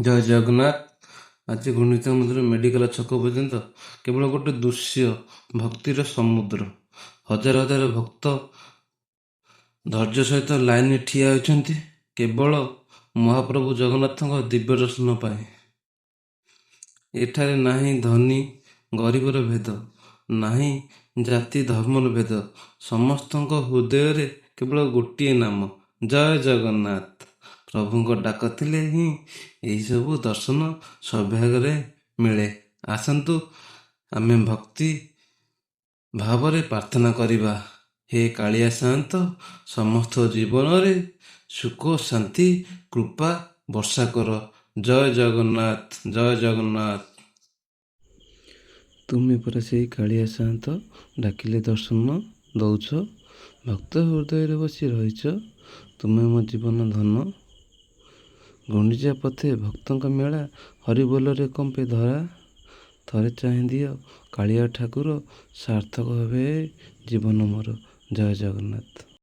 ଜୟ ଜଗନ୍ନାଥ। ଆଜି ଗୁଣ୍ଡିଚା ମନ୍ଦିର ମେଡ଼ିକାଲ ଛକ ପର୍ଯ୍ୟନ୍ତ କେବଳ ଗୋଟେ ଦୃଶ୍ୟ, ଭକ୍ତିର ସମୁଦ୍ର। ହଜାର ହଜାର ଭକ୍ତ ଧୈର୍ଯ୍ୟ ସହିତ ଲାଇନରେ ଠିଆ ହୋଇଛନ୍ତି କେବଳ ମହାପ୍ରଭୁ ଜଗନ୍ନାଥଙ୍କ ଦିବ୍ୟ ଦର୍ଶନ ପାଇଁ। ଏଠାରେ ନାହିଁ ଧନୀ ଗରିବର ଭେଦ, ନାହିଁ ଜାତି ଧର୍ମର ଭେଦ। ସମସ୍ତଙ୍କ ହୃଦୟରେ କେବଳ ଗୋଟିଏ ନାମ, ଜୟ ଜଗନ୍ନାଥ। ପ୍ରଭୁଙ୍କ ଡାକ ଥିଲେ ହିଁ ଏହିସବୁ ଦର୍ଶନ ସୌଭାଗ୍ୟରେ ମିଳେ। ଆସନ୍ତୁ ଆମେ ଭକ୍ତି ଭାବରେ ପ୍ରାର୍ଥନା କରିବା, ହେ କାଳିଆ ସାଆନ୍ତ, ସମସ୍ତ ଜୀବନରେ ସୁଖ ଶାନ୍ତି କୃପା ବର୍ଷା କର। ଜୟ ଜଗନ୍ନାଥ, ଜୟ ଜଗନ୍ନାଥ। ତୁମେ ପରା ସେଇ କାଳିଆ ସାଆନ୍ତ, ଡାକିଲେ ଦର୍ଶନ ଦଉଛ। ଭକ୍ତ ହୃଦୟରେ ବସି ରହିଛ, ତୁମେ ମୋ ଜୀବନ ଧନ। ଗୁଣ୍ଡିଚା ପଥେ ଭକ୍ତଙ୍କ ମେଳା, ହରିବୋଲରେ କମ୍ପେ ଧରା। ଥରେ ଚାହିଁ ଦିଅ କାଳିଆ ଠାକୁର, ସାର୍ଥକ ଭାବେ ଜୀବନ ମୋର। ଜୟ ଜଗନ୍ନାଥ।